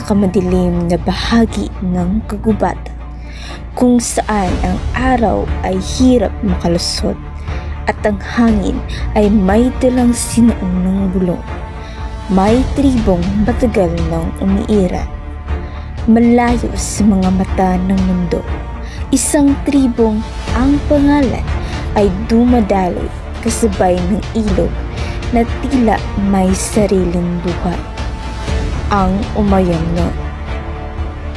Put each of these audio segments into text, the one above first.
pinakamadilim na bahagi ng kagubatan, kung saan ang araw ay hirap makalusot at ang hangin ay may dalang sinaunang bulong. May tribong matagal nang umiiral, malayo sa mga mata ng mundo. Isang tribong ang pangalan ay dumadaloy kasabay ng ilog na tila may sariling buhay. Ang Umayamnon.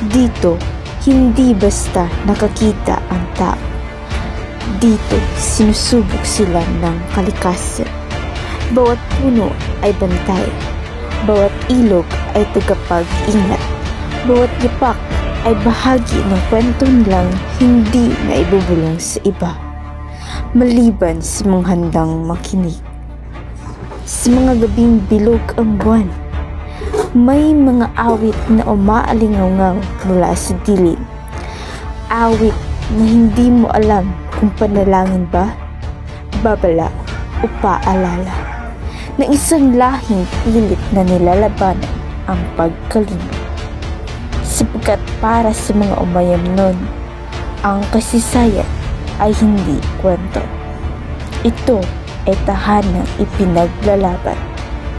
Dito, hindi basta nakakita ang tao. Dito, sinusubok sila ng kalikasan. Bawat puno ay bantay. Bawat ilog ay tagapag-ingat. Bawat yapak ay bahagi ng kwento nilang hindi na ibubulong sa iba, maliban sa mga handang makinig. Sa mga gabing bilog ang buwan, may mga awit na umaalingaw mula sa dilim. Awit na hindi mo alam kung panalangin ba, babala o paalala na isang lahing pilit na nilalabanan ang pagkalimot. Sapagkat para sa mga Umayamnon, ang kasaysayan ay hindi kwento. Ito ay tahanang ipinaglalaban.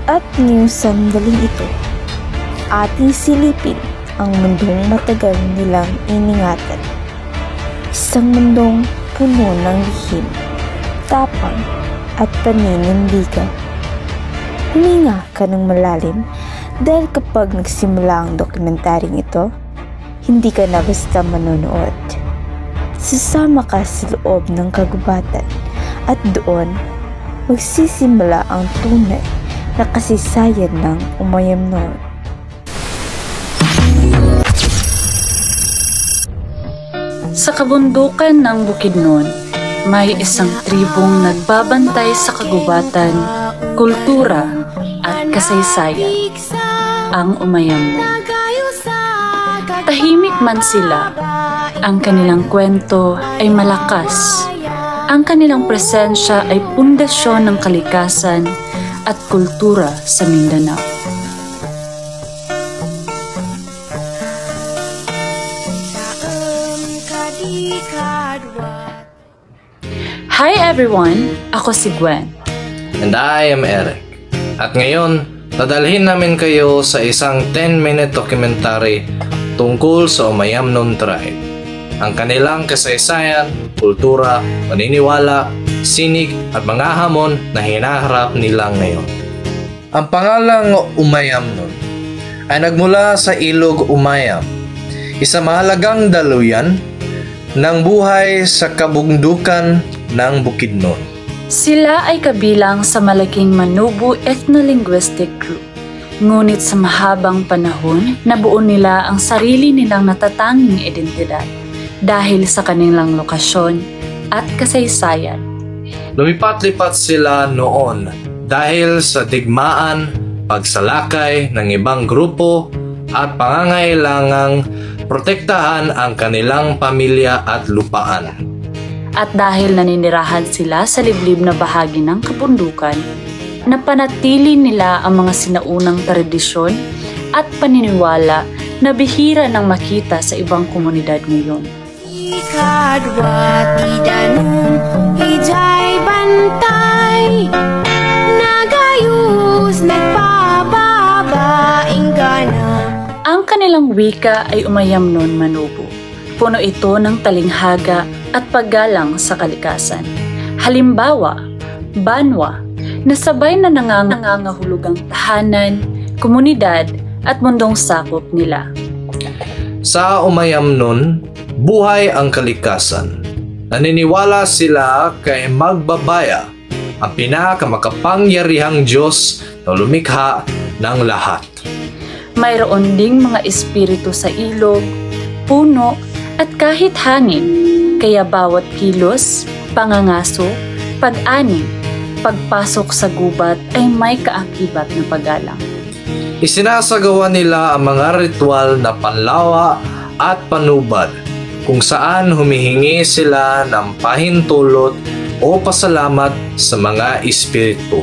At ngayong sandaling ito, ating silipin ang mundong matagal nilang iningatan. Isang mundong puno ng lihim, tapang at paninindigan. Huminga ka ng malalim dahil kapag nagsimula ang dokumentaryong ito, hindi ka na basta manonood. Sasama ka sa loob ng kagubatan at doon magsisimula ang tunay na kasaysayan ng Umayamnon. Sa kabundukan ng Bukidnon, may isang tribong nagbabantay sa kagubatan, kultura at kasaysayan, ang Umayamnon. Tahimik man sila, ang kanilang kwento ay malakas. Ang kanilang presensya ay pundasyon ng kalikasan at kultura sa Mindanao. Hi everyone! Ako si Gwen. And I am Eric. At ngayon, dadalhin namin kayo sa isang 10-minute documentary tungkol sa Umayamnon Tribe. Ang kanilang kasaysayan, kultura, paniniwala, sinig at mga hamon na hinaharap nila ngayon. Ang pangalang Umayamnon ay nagmula sa ilog Umayam, isang mahalagang daluyan ng buhay sa kabundukan ng Bukidnon. Sila ay kabilang sa malaking Manubu ethno-linguistic group. Ngunit sa mahabang panahon, nabuo nila ang sarili nilang natatanging identidad dahil sa kanilang lokasyon at kasaysayan. Lumipat-lipat sila noon dahil sa digmaan, pagsalakay ng ibang grupo at pangangailangang protektahan ang kanilang pamilya at lupaan. At dahil naninirahan sila sa liblib na bahagi ng kabundukan, napanatili nila ang mga sinaunang tradisyon at paniniwala na bihira nang makita sa ibang komunidad ngayon. Kadwati danum hijay bantay nagayus nagpababaing gana. Ang kanilang wika ay Umayamnon Manubu. Puno ito ng talinghaga at paggalang sa kalikasan. Halimbawa, banwa, na sabay na nangangahulugang tahanan, komunidad at mundong sakop nila. Sa Umayamnon, buhay ang kalikasan. Naniniwala sila kay Magbabaya, ang pinakamakapangyarihang Diyos na lumikha ng lahat. Mayroon ding mga espiritu sa ilog, puno at kahit hangin, kaya bawat kilos, pangangaso, pag-aning, pagpasok sa gubat ay may kaakibat na paggalang. Isinasagawa nila ang mga ritual na panlawa at panubad, kung saan humihingi sila ng pahintulot o pasalamat sa mga espiritu.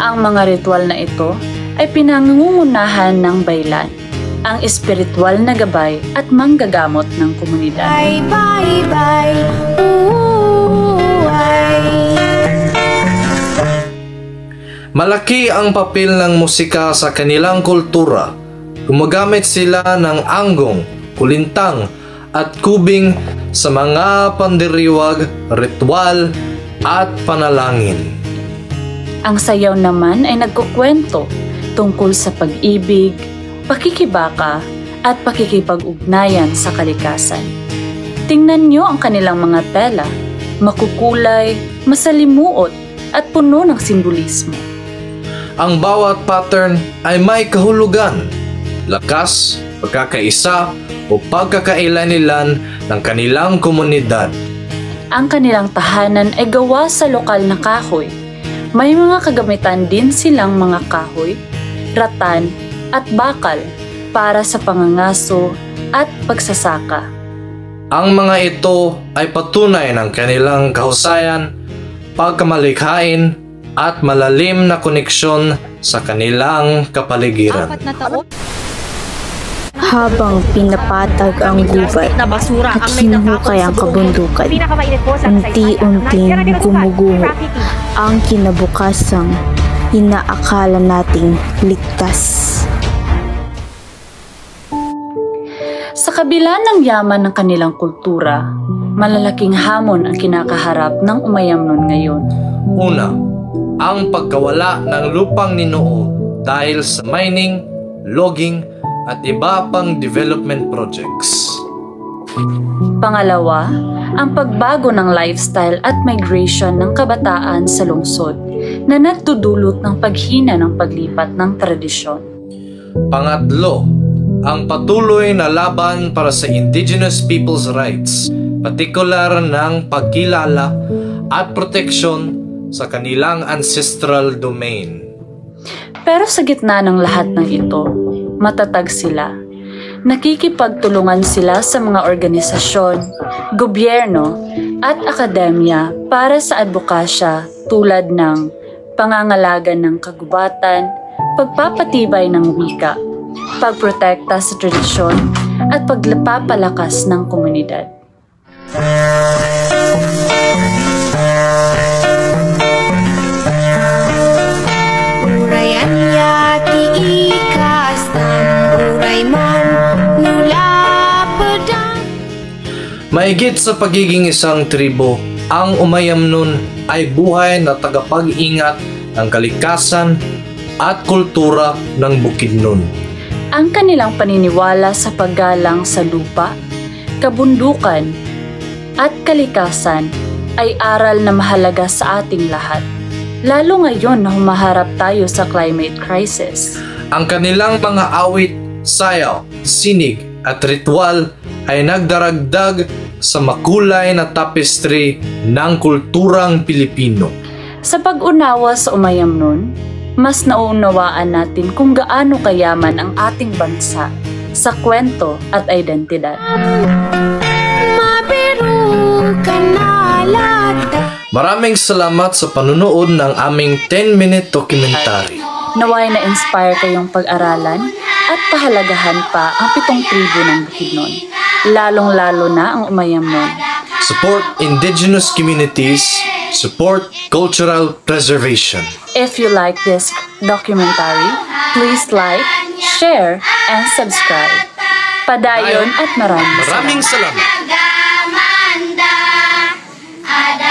Ang mga ritual na ito ay pinangungunahan ng baylan, ang espiritual na gabay at manggagamot ng komunidad. Bye, bye, bye. Malaki ang papel ng musika sa kanilang kultura. Gumagamit sila ng anggong, kulintang, at kubing sa mga pandiriwag, ritual, at panalangin. Ang sayaw naman ay nagkukwento tungkol sa pag-ibig, pakikibaka, at pakikipag-ugnayan sa kalikasan. Tingnan niyo ang kanilang mga tela, makukulay, masalimuot, at puno ng simbolismo. Ang bawat pattern ay may kahulugan, lakas, pagkakaisa o pagkakailanilan ng kanilang komunidad. Ang kanilang tahanan ay gawa sa lokal na kahoy. May mga kagamitan din silang mga kahoy, ratan at bakal para sa pangangaso at pagsasaka. Ang mga ito ay patunay ng kanilang kahusayan, pagkamalikhain at malalim na koneksyon sa kanilang kapaligiran. Habang pinapatag ang gubat at hinuhukay ang kabundukan, unti-unting gumuguho ang kinabukasang inaakala nating ligtas. Sa kabila ng yaman ng kanilang kultura, malalaking hamon ang kinakaharap ng Umayamnon ngayon. Una, ang pagkawala ng lupang Ninoo dahil sa mining, logging, at iba pang development projects. Pangalawa, ang pagbago ng lifestyle at migration ng kabataan sa lungsod na nagdudulot ng paghina ng paglipat ng tradisyon. Pangatlo, ang patuloy na laban para sa indigenous people's rights, partikular ng pagkilala at proteksyon sa kanilang ancestral domain. Pero sa gitna ng lahat ng ito, matatag sila. Nakikipagtulungan sila sa mga organisasyon, gobyerno, at akademya para sa advokasya tulad ng pangangalaga ng kagubatan, pagpapatibay ng wika, pagprotekta sa tradisyon, at pagpapalakas ng komunidad. Mahigit sa pagiging isang tribo, ang Umayamnon ay buhay na tagapag-ingat ng kalikasan at kultura ng Bukidnon. Ang kanilang paniniwala sa paggalang sa lupa, kabundukan, at kalikasan ay aral na mahalaga sa ating lahat, lalo ngayon na humaharap tayo sa climate crisis. Ang kanilang mga awit, sayaw, sinig at ritual ay nagdaragdag sa makulay na tapestry ng kulturang Pilipino. Sa pag-unawa sa Umayamnon, mas nauunawaan natin kung gaano kayaman ang ating bansa sa kwento at identidad. Maraming salamat sa panunood ng aming 10-minute documentary. Naway na-inspire kayong pag-aralan at pahalagahan pa ang 7 tribo ng Bukidnon, lalong-lalo na ang Umayamnon. Support indigenous communities, support cultural preservation. If you like this documentary, please like, share, and subscribe. Padayon at maraming salamat. Ada